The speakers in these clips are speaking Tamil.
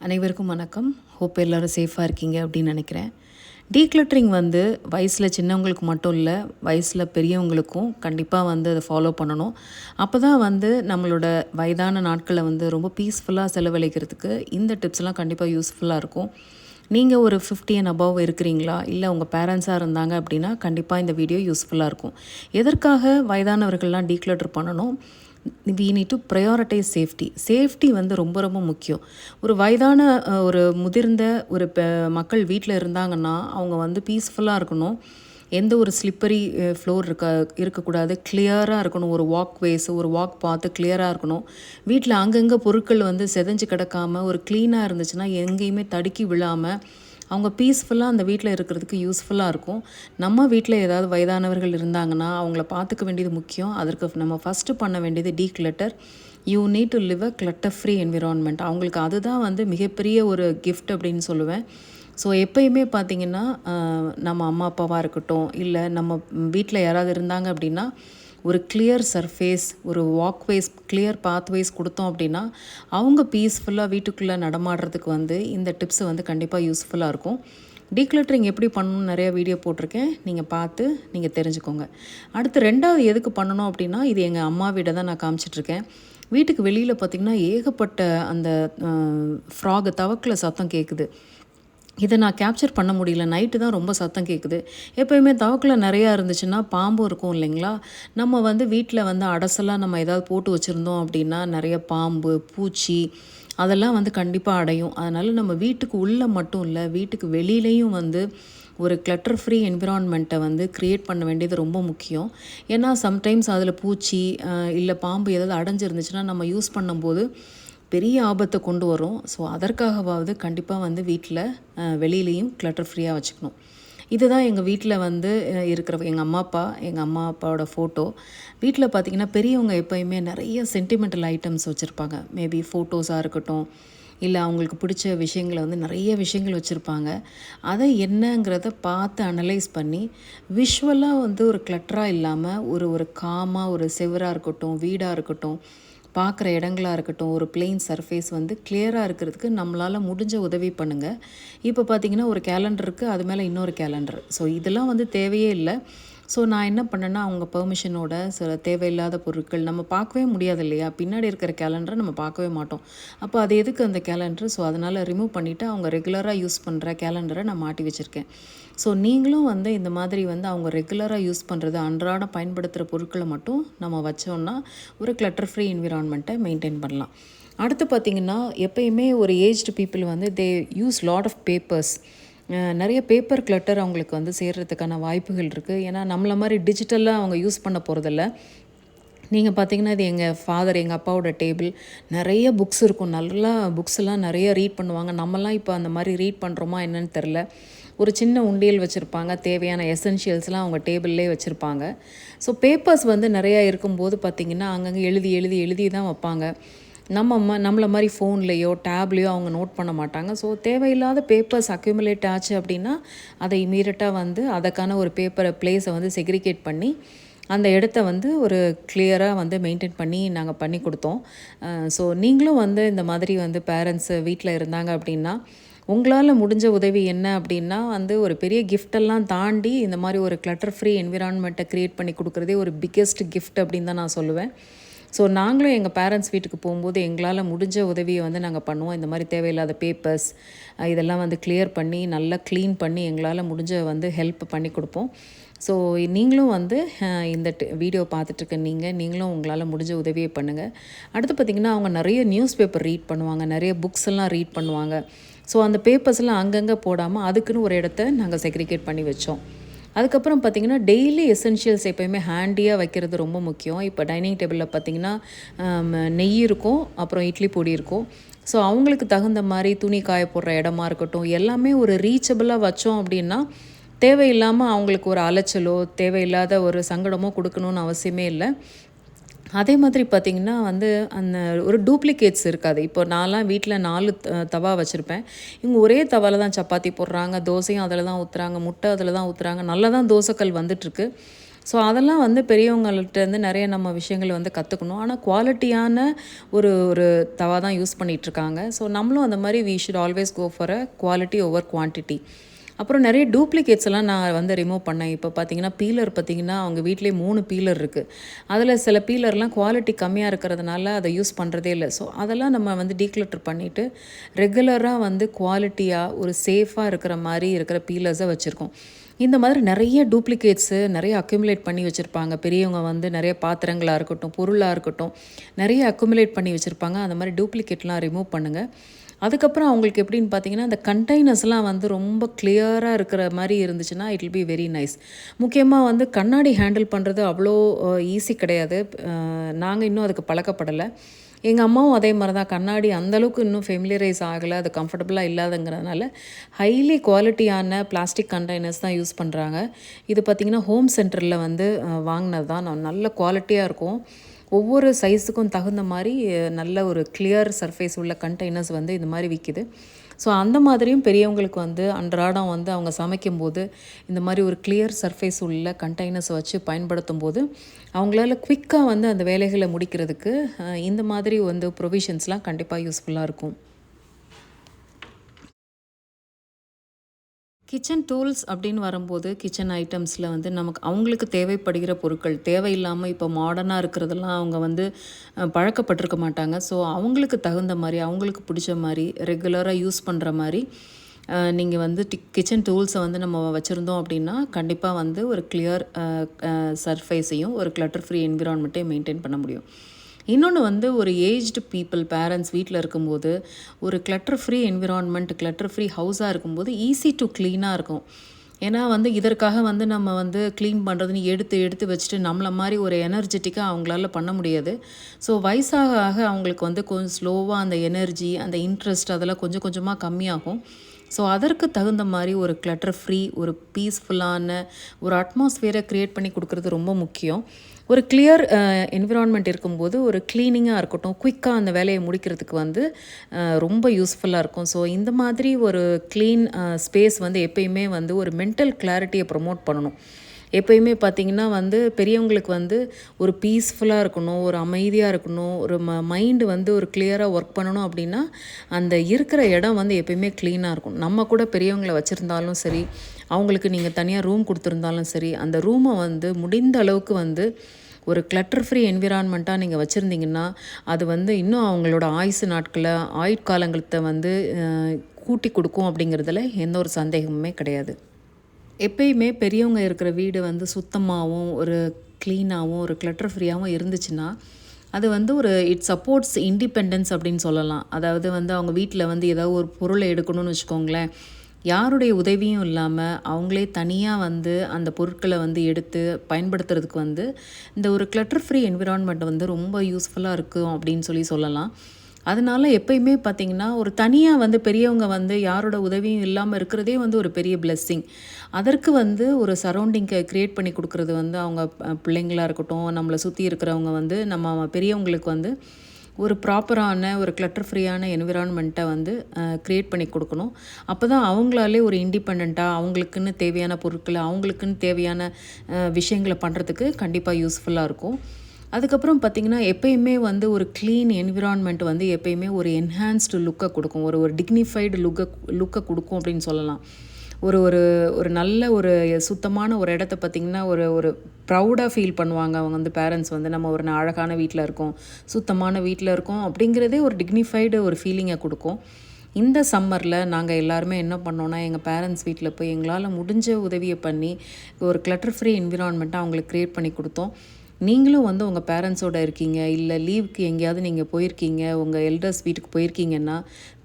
அனைவருக்கும் வணக்கம். ஹோப் எல்லோரும் சேஃபாக இருக்கீங்க அப்படின்னு நினைக்கிறேன். டீக்ளட்டரிங் வந்து வயசில் சின்னவங்களுக்கு மட்டும் இல்லை, வயசில் பெரியவங்களுக்கும் கண்டிப்பாக வந்து அதை ஃபாலோ பண்ணணும். அப்போ தான் வந்து நம்மளோட வயதான நாட்களை வந்து ரொம்ப பீஸ்ஃபுல்லாக செலவழிக்கிறதுக்கு இந்த டிப்ஸ்லாம் கண்டிப்பாக யூஸ்ஃபுல்லாக இருக்கும். நீங்கள் ஒரு 50 அண்ட் அபவ் இருக்கிறீங்களா, இல்லை உங்கள் பேரண்ட்ஸாக இருந்தாங்க அப்படின்னா கண்டிப்பாக இந்த வீடியோ யூஸ்ஃபுல்லாக இருக்கும். எதற்காக வயதானவர்கள்லாம் டீக்ளட்டர் பண்ணணும்? We need to prioritise safety வந்து ரொம்ப ரொம்ப முக்கியம். ஒரு வயதான ஒரு முதிர்ந்த ஒரு மக்கள் வீட்டில் இருந்தாங்கன்னா அவங்க வந்து பீஸ்ஃபுல்லாக இருக்கணும். எந்த ஒரு ஸ்லிப்பரி ஃப்ளோர் இருக்கக்கூடாது. கிளியராக இருக்கணும். ஒரு வாக் பார்த்து கிளியராக இருக்கணும். வீட்டில் அங்கங்கே பொருட்கள் வந்து செதஞ்சு கிடக்காமல் ஒரு க்ளீனாக இருந்துச்சுன்னா எங்கேயுமே தடுக்கி விழாமல் அவங்க பீஸ்ஃபுல்லாக அந்த வீட்டில் இருக்கிறதுக்கு யூஸ்ஃபுல்லாக இருக்கும். நம்ம வீட்டில் ஏதாவது வயதானவர்கள் இருந்தாங்கன்னா அவங்கள பார்த்துக்க வேண்டியது முக்கியம். அதற்கு நம்ம ஃபஸ்ட்டு பண்ண வேண்டியது declutter. You need to live a clutter free environment. அவங்களுக்கு அதுதான் வந்து மிகப்பெரிய ஒரு கிஃப்ட் அப்படின்னு சொல்லுவேன். ஸோ எப்பயுமே பார்த்திங்கன்னா நம்ம அம்மா அப்பாவாக இருக்கட்டும், இல்லை நம்ம வீட்டில் யாராவது இருந்தாங்க அப்படின்னா ஒரு கிளியர் சர்ஃபேஸ், ஒரு வாக்வேஸ், கிளியர் பாத்வேஸ் கொடுத்தோம் அப்படின்னா அவங்க பீஸ்ஃபுல்லாக வீட்டுக்குள்ளே நடமாடுறதுக்கு வந்து இந்த டிப்ஸை வந்து கண்டிப்பாக யூஸ்ஃபுல்லாக இருக்கும். டீக்ளட்டரிங் எப்படி பண்ணணும்னு நிறைய வீடியோ போட்டிருக்கேன், நீங்கள் பார்த்து நீங்கள் தெரிஞ்சுக்கோங்க. அடுத்து 2வது எதுக்கு பண்ணணும் அப்படின்னா, இது எங்கள் அம்மா வீடை தான் நான் காமிச்சிட்ருக்கேன். வீட்டுக்கு வெளியில் பார்த்திங்கன்னா ஏகப்பட்ட அந்த தவக்கில் சத்தம் கேட்குது. இதை நான் கேப்சர் பண்ண முடியல. நைட்டு தான் ரொம்ப சத்தம் கேட்குது. எப்போயுமே தவக்கில் நிறையா இருந்துச்சுன்னா பாம்பும் இருக்கும் இல்லைங்களா? நம்ம வந்து வீட்டில் வந்து அடசலாக நம்ம ஏதாவது போட்டு வச்சுருந்தோம் அப்படின்னா நிறைய பாம்பு, பூச்சி அதெல்லாம் வந்து கண்டிப்பாக அடையும். அதனால் நம்ம வீட்டுக்கு உள்ளே மட்டும் இல்லை, வீட்டுக்கு வெளியிலையும் வந்து ஒரு கிளட்டர் ஃப்ரீ என்விரான்மெண்ட்டை வந்து க்ரியேட் பண்ண வேண்டியது ரொம்ப முக்கியம். ஏன்னா சம்டைம்ஸ் அதில் பூச்சி இல்லை பாம்பு ஏதாவது அடைஞ்சிருந்துச்சுன்னா நம்ம யூஸ் பண்ணும்போது பெரிய ஆபத்தை கொண்டு வரும். ஸோ அதற்காகவாவது கண்டிப்பாக வந்து வீட்டில் வெளியிலையும் கிளட்டர் ஃப்ரீயாக வச்சுக்கணும். இதுதான் எங்கள் வீட்டில் வந்து இருக்கிற எங்கள் அம்மா அப்பாவோட ஃபோட்டோ. வீட்டில் பார்த்திங்கன்னா பெரியவங்க எப்போயுமே நிறைய சென்டிமெண்டல் ஐட்டம்ஸ் வச்சுருப்பாங்க. மேபி ஃபோட்டோஸாக இருக்கட்டும், இல்லை அவங்களுக்கு பிடிச்ச விஷயங்களை வந்து நிறைய விஷயங்கள் வச்சுருப்பாங்க. அதை என்னங்கிறத பார்த்து அனலைஸ் பண்ணி விஷுவலாக வந்து ஒரு கிளட்டராக இல்லாமல் ஒரு காமாக ஒரு செவராக இருக்கட்டும், வீடாக இருக்கட்டும், பார்க்குற இடங்களாக இருக்கட்டும், ஒரு பிளெயின் சர்ஃபேஸ் வந்து கிளியராக இருக்கிறதுக்கு நம்மளால் முடிஞ்ச உதவி பண்ணுங்கள். இப்போ பார்த்திங்கன்னா ஒரு கேலண்டர் இருக்குது, அது மேலே இன்னொரு கேலண்டர். ஸோ இதெல்லாம் வந்து தேவையே இல்லை. ஸோ நான் என்ன பண்ணேன்னா அவங்க பெர்மிஷனோட சில தேவையில்லாத பொருட்கள் நம்ம பார்க்கவே முடியாது இல்லையா? பின்னாடி இருக்கிற கேலண்டரை நம்ம பார்க்கவே மாட்டோம். அப்போ அது எதுக்கு அந்த கேலண்டர்? ஸோ அதனால் ரிமூவ் பண்ணிவிட்டு அவங்க ரெகுலராக யூஸ் பண்ணுற கேலண்டரை நான் மாட்டி வச்சுருக்கேன். ஸோ நீங்களும் வந்து இந்த மாதிரி வந்து அவங்க ரெகுலராக யூஸ் பண்ணுறது, அன்றாடம் பயன்படுத்துகிற பொருட்களை மட்டும் நம்ம வச்சோன்னா ஒரு கிளட்டர் ஃப்ரீ என்விரான்மெண்ட்டை மெயின்டைன் பண்ணலாம். அடுத்து பார்த்திங்கன்னா எப்பயுமே ஒரு ஏஜ்டு பீப்புள் வந்து they use lot of papers. நிறைய பேப்பர் கிளட்டர் அவங்களுக்கு வந்து சேர்கிறதுக்கான வாய்ப்புகள் இருக்குது. ஏன்னா நம்மளை மாதிரி டிஜிட்டலாக அவங்க யூஸ் பண்ண போகிறதில்ல. நீங்கள் பார்த்தீங்கன்னா இது எங்கள் அப்பாவோட டேபிள். நிறைய புக்ஸ் இருக்கும். நல்லா புக்ஸ்லாம் நிறைய ரீட் பண்ணுவாங்க. நம்மலாம் இப்போ அந்த மாதிரி ரீட் பண்ணுறோமா என்னன்னு தெரில. ஒரு சின்ன உண்டியல் வச்சுருப்பாங்க. தேவையான எசென்ஷியல்ஸ்லாம் அவங்க டேபிள்லேயே வச்சுருப்பாங்க. ஸோ பேப்பர்ஸ் வந்து நிறையா இருக்கும்போது பார்த்திங்கன்னா அங்கங்கே எழுதி தான் வைப்பாங்க. நம்மளை மாதிரி ஃபோன்லேயோ டேப்லேயோ அவங்க நோட் பண்ண மாட்டாங்க. ஸோ தேவையில்லாத பேப்பர்ஸ் அக்யூமுலேட் ஆச்சு அப்படின்னா அதை இமீடியட்டாக வந்து அதுக்கான ஒரு பிளேஸை வந்து செக்ரிகேட் பண்ணி அந்த இடத்த வந்து ஒரு கிளியராக வந்து மெயின்டைன் பண்ணி நாங்கள் பண்ணி கொடுத்தோம். ஸோ நீங்களும் வந்து இந்த மாதிரி வந்து பேரண்ட்ஸு வீட்டில் இருந்தாங்க அப்படின்னா உங்களால் முடிஞ்ச உதவி என்ன அப்படின்னா வந்து ஒரு பெரிய கிஃப்டெல்லாம் தாண்டி இந்த மாதிரி ஒரு கிளட்டர் ஃப்ரீ என்விரான்மெண்ட்டை க்ரியேட் பண்ணி கொடுக்குறதே ஒரு பிக்கெஸ்ட் கிஃப்ட் அப்படின்னு தான் நான் சொல்லுவேன். ஸோ நாங்களும் எங்கள் பேரண்ட்ஸ் வீட்டுக்கு போகும்போது எங்களால் முடிஞ்ச உதவியை வந்து நாங்கள் பண்ணுவோம். இந்த மாதிரி தேவையில்லாத பேப்பர்ஸ் இதெல்லாம் வந்து கிளியர் பண்ணி நல்லா க்ளீன் பண்ணி எங்களால் முடிஞ்ச வந்து ஹெல்ப் பண்ணி கொடுப்போம். ஸோ நீங்களும் வந்து இந்த வீடியோ பார்த்துட்ருக்க நீங்களும் உங்களால் முடிஞ்ச உதவியை பண்ணுங்கள். அடுத்து பார்த்திங்கன்னா அவங்க நிறைய நியூஸ் பேப்பர் ரீட் பண்ணுவாங்க, நிறைய புக்ஸ் எல்லாம் ரீட் பண்ணுவாங்க. ஸோ அந்த பேப்பர்ஸ்லாம் அங்கங்கே போடாமல் அதுக்குன்னு ஒரு இடத்த நாங்கள் செக்ரிகேட் பண்ணி வச்சோம். அதுக்கப்புறம் பார்த்திங்கன்னா டெய்லி எசென்ஷியல்ஸ் எப்போயுமே ஹேண்டியாக வைக்கிறது ரொம்ப முக்கியம். இப்போ டைனிங் டேபிளில் பார்த்திங்கன்னா நெய் இருக்கும், அப்புறம் இட்லி பொடி இருக்கும். ஸோ அவங்களுக்கு தகுந்த மாதிரி துணி காய போடுற இடமா இருக்கட்டும், எல்லாமே ஒரு ரீச்சபிளாக வச்சோம் அப்படின்னா தேவையில்லாமல் அவங்களுக்கு ஒரு அலைச்சலோ தேவையில்லாத ஒரு சங்கடமோ கொடுக்கணுன்னு அவசியமே இல்லை. அதே மாதிரி பார்த்திங்கன்னா வந்து அந்த ஒரு டூப்ளிகேட்ஸ் இருக்காது. இப்போ நான்லாம் வீட்டில் 4 தவா வச்சுருப்பேன். இவங்க ஒரே தவாவில் தான் சப்பாத்தி போடுறாங்க, தோசையும் அதில் தான் ஊற்றுறாங்க, முட்டை அதில் தான் ஊற்றுறாங்க. நல்லா தான் தோசைக்கல் வந்துட்டுருக்கு. ஸோ அதெல்லாம் வந்து பெரியவங்கள்ட்டேருந்து நிறைய நம்ம விஷயங்கள் வந்து கற்றுக்கணும். ஆனால் குவாலிட்டியான ஒரு ஒரு தவா தான் யூஸ் பண்ணிகிட்ருக்காங்க. ஸோ நம்மளும் அந்த மாதிரி we should always go for a quality over quantity. அப்புறம் நிறைய டூப்ளிகேட்ஸ் எல்லாம் நான் வந்து ரிமூவ் பண்ணேன். இப்போ பார்த்தீங்கன்னா பீலர் பார்த்தீங்கன்னா அவங்க வீட்டிலேயே 3 பீலர் இருக்குது. அதில் சில பீலர்லாம் குவாலிட்டி கம்மியாக இருக்கிறதுனால அதை யூஸ் பண்ணுறதே இல்லை. ஸோ அதெல்லாம் நம்ம வந்து டீக்ளட்டர் பண்ணிவிட்டு ரெகுலராக வந்து குவாலிட்டியாக ஒரு சேஃபாக இருக்கிற மாதிரி இருக்கிற பீலர்ஸை வச்சுருக்கோம். இந்த மாதிரி நிறைய டூப்ளிகேட்ஸு நிறைய அக்யூமுலேட் பண்ணி வச்சுருப்பாங்க. பெரியவங்க வந்து நிறைய பாத்திரங்களாக இருக்கட்டும், பொருளாக இருக்கட்டும், நிறைய அக்யூமுலேட் பண்ணி வச்சுருப்பாங்க. அந்த மாதிரி டூப்ளிகேட்லாம் ரிமூவ் பண்ணுங்கள். அதுக்கப்புறம் அவங்களுக்கு எப்படின்னு பார்த்தீங்கன்னா, அந்த கண்டெய்னர்ஸ்லாம் வந்து ரொம்ப கிளியராக இருக்கிற மாதிரி இருந்துச்சுன்னா, it will be very nice. முக்கியமாக வந்து கண்ணாடி ஹேண்டில் பண்ணுறது அவ்வளோ ஈஸி கிடையாது. நாங்கள் இன்னும் அதுக்கு பழக்கப்படலை. எங்கள் அம்மாவும் அதே மாதிரி தான். கண்ணாடி அந்தளவுக்கு இன்னும் ஃபெமிலியரைஸ் ஆகலை, அது கம்ஃபர்டபுளாக இல்லாதங்கிறதுனால ஹைலி குவாலிட்டியான பிளாஸ்டிக் கண்டெய்னர்ஸ் தான் யூஸ் பண்ணுறாங்க. இது பார்த்திங்கன்னா ஹோம் சென்டரில் வந்து வாங்கினது தான். நல்ல குவாலிட்டியாக இருக்கும். ஒவ்வொரு சைஸுக்கும் தகுந்த மாதிரி நல்ல ஒரு கிளியர் சர்ஃபேஸ் உள்ள கண்டெய்னர்ஸ் வந்து இந்த மாதிரி விற்கிது. ஸோ அந்த மாதிரியும் பெரியவங்களுக்கு வந்து அன்றாடம் வந்து அவங்க சமைக்கும்போது இந்த மாதிரி ஒரு கிளியர் சர்ஃபேஸ் உள்ள கண்டெய்னர்ஸை வச்சு பயன்படுத்தும் போது அவங்களால குவிக்காக வந்து அந்த வேலைகளை முடிக்கிறதுக்கு இந்த மாதிரி வந்து ப்ரொவிஷன்ஸ்லாம் கண்டிப்பாக யூஸ்ஃபுல்லாக இருக்கும். கிச்சன் டூல்ஸ் அப்படின்னு வரும்போது கிச்சன் ஐட்டம்ஸில் வந்து நமக்கு அவங்களுக்கு தேவைப்படுகிற பொருட்கள் தேவையில்லாமல் இப்போ மாடர்னாக இருக்கிறதெல்லாம் அவங்க வந்து பழக்கப்பட்டிருக்க மாட்டாங்க. ஸோ அவங்களுக்கு தகுந்த மாதிரி அவங்களுக்கு பிடிச்ச மாதிரி ரெகுலராக யூஸ் பண்ணுற மாதிரி நீங்கள் வந்து கிச்சன் டூல்ஸை வந்து நம்ம வச்சுருந்தோம் அப்படின்னா கண்டிப்பாக வந்து ஒரு கிளியர் சர்ஃபேஸையும் ஒரு கிளட்டர் ஃப்ரீ என்விரான்மெண்ட்டையும் மெயின்டைன் பண்ண முடியும். இன்னொன்று வந்து ஒரு ஏஜ்டு பீப்புள் பேரண்ட்ஸ் வீட்டில் இருக்கும்போது ஒரு clutter free environment clutter free ஹவுஸாக இருக்கும்போது ஈஸி டு க்ளீனாக இருக்கும். ஏன்னா வந்து இதற்காக வந்து நம்ம வந்து க்ளீன் பண்ணுறதுன்னு எடுத்து எடுத்து வச்சுட்டு நம்மளை மாதிரி ஒரு எனர்ஜெட்டிக்காக அவங்களால பண்ண முடியாது. ஸோ வயசாக ஆக அவங்களுக்கு வந்து கொஞ்சம் ஸ்லோவாக அந்த எனர்ஜி அந்த இன்ட்ரெஸ்ட் அதெல்லாம் கொஞ்சம் கொஞ்சமாக கம்மியாகும். ஸோ அதற்கு தகுந்த மாதிரி ஒரு கிளட்டர் ஃப்ரீ ஒரு பீஸ்ஃபுல்லான ஒரு அட்மாஸ்ஃபியரை க்ரியேட் பண்ணி கொடுக்குறது ரொம்ப முக்கியம். ஒரு கிளியர் என்விரான்மெண்ட் இருக்கும்போது ஒரு க்ளீனிங்காக இருக்கட்டும், குயிக்காக அந்த வேலையை முடிக்கிறதுக்கு வந்து ரொம்ப யூஸ்ஃபுல்லாக இருக்கும். ஸோ இந்த மாதிரி ஒரு க்ளீன் ஸ்பேஸ் வந்து எப்பயுமே வந்து ஒரு மென்டல் கிளாரிட்டியை ப்ரொமோட் பண்ணணும். எப்பயுமே பார்த்திங்கன்னா வந்து பெரியவங்களுக்கு வந்து ஒரு பீஸ்ஃபுல்லாக இருக்கணும், ஒரு அமைதியாக இருக்கணும், ஒரு மைண்டு வந்து ஒரு கிளியராக ஒர்க் பண்ணணும் அப்படின்னா அந்த இருக்கிற இடம் வந்து எப்பயுமே க்ளீனாக இருக்கும். நம்ம கூட பெரியவங்களை வச்சுருந்தாலும் சரி, அவங்களுக்கு நீங்கள் தனியாக ரூம் கொடுத்துருந்தாலும் சரி, அந்த ரூமை வந்து முடிந்த அளவுக்கு வந்து ஒரு கிளட்டர் ஃப்ரீ என்விரான்மெண்ட்டாக நீங்கள் வச்சுருந்தீங்கன்னா அது வந்து இன்னும் அவங்களோட ஆயுசு நாட்களை ஆயுட்காலங்களத்தை வந்து கூட்டி கொடுக்கும் அப்படிங்கிறதுல எந்த ஒரு சந்தேகமுமே கிடையாது. எப்பயுமே பெரியவங்க இருக்கிற வீடு வந்து சுத்தமாகவும் ஒரு க்ளீனாகவும் ஒரு கிளட்டர் ஃப்ரீயாகவும் இருந்துச்சுன்னா அது வந்து ஒரு இட் சப்போர்ட்ஸ் இண்டிபெண்டன்ஸ் அப்படின்னு சொல்லலாம். அதாவது வந்து அவங்க வீட்டில் வந்து ஏதாவது ஒரு பொருளை எடுக்கணும்னு வச்சுக்கோங்களேன், யாருடைய உதவியும் இல்லாமல் அவங்களே தனியாக வந்து அந்த பொருட்களை வந்து எடுத்து பயன்படுத்துறதுக்கு வந்து இந்த ஒரு கிளட்டர் ஃப்ரீ என்விரான்மெண்ட் வந்து ரொம்ப யூஸ்ஃபுல்லாக இருக்கும் அப்படின்னு சொல்லலாம். அதனால எப்பயுமே பார்த்திங்கன்னா ஒரு தனியாக வந்து பெரியவங்க வந்து யாரோட உதவியும் இல்லாமல் இருக்கிறதே வந்து ஒரு பெரிய பிளெஸ்ஸிங். அதற்கு வந்து ஒரு சரௌண்டிங்கை க்ரியேட் பண்ணி கொடுக்குறது வந்து அவங்க பிள்ளைங்களாக இருக்கட்டும், நம்மளை சுற்றி இருக்கிறவங்க வந்து நம்ம பெரியவங்களுக்கு வந்து ஒரு ப்ராப்பரான ஒரு கிளட்டர் ஃப்ரீயான என்விரான்மெண்ட்டை வந்து க்ரியேட் பண்ணி கொடுக்கணும். அப்போ தான் அவங்களாலே ஒரு இண்டிபெண்ட்டாக அவங்களுக்குன்னு தேவையான பொருட்களை அவங்களுக்குன்னு தேவையான விஷயங்களை பண்ணுறதுக்கு கண்டிப்பாக யூஸ்ஃபுல்லாக இருக்கும். அதுக்கப்புறம் பார்த்திங்கன்னா எப்பயுமே வந்து ஒரு க்ளீன் என்விரான்மெண்ட் வந்து எப்பயுமே ஒரு என்ஹான்ஸ்டு லுக்கை கொடுக்கும், ஒரு டிக்னிஃபைடு லுக்கை கொடுக்கும் அப்படின்னு சொல்லலாம். ஒரு ஒரு ஒரு நல்ல ஒரு சுத்தமான ஒரு இடத்த பார்த்திங்கன்னா ஒரு ப்ரௌடாக ஃபீல் பண்ணுவாங்க அவங்க வந்து பேரண்ட்ஸ் வந்து நம்ம ஒரு அழகான வீட்டில் இருக்கோம், சுத்தமான வீட்டில் இருக்கோம் அப்படிங்கிறதே ஒரு டிக்னிஃபைடு ஒரு ஃபீலிங்கை கொடுக்கும். இந்த சம்மரில் நாங்கள் எல்லாருமே என்ன பண்ணோன்னா எங்கள் பேரண்ட்ஸ் வீட்டில் போய் எங்களால் முடிஞ்ச உதவியை பண்ணி ஒரு கிளட்டர் ஃப்ரீ என்விரான்மெண்ட்டை அவங்களுக்கு க்ரியேட் பண்ணி கொடுத்தோம். நீங்களும் வந்து உங்கள் பேரண்ட்ஸோடு இருக்கீங்க, இல்லை லீவுக்கு எங்கேயாவது நீங்கள் போயிருக்கீங்க, உங்கள் எல்டர்ஸ் வீட்டுக்கு போயிருக்கீங்கன்னா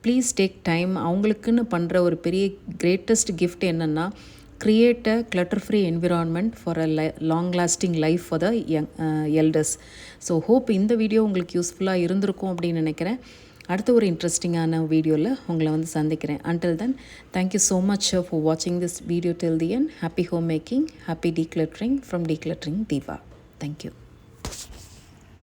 ப்ளீஸ் டேக் டைம். அவங்களுக்குன்னு பண்ணுற ஒரு பெரிய கிரேட்டஸ்ட் கிஃப்ட் என்னென்னா create a clutter-free environment for a long-lasting life for the elders. So hope இந்த வீடியோ உங்களுக்கு யூஸ்ஃபுல்லாக இருந்திருக்கும் அப்படின்னு நினைக்கிறேன். அடுத்த ஒரு இன்ட்ரெஸ்டிங்கான வீடியோவில் உங்களை வந்து சந்திக்கிறேன். Until then, thank you so much for watching this video till the end. Happy homemaking, happy decluttering from Decluttering Diva. Thank you.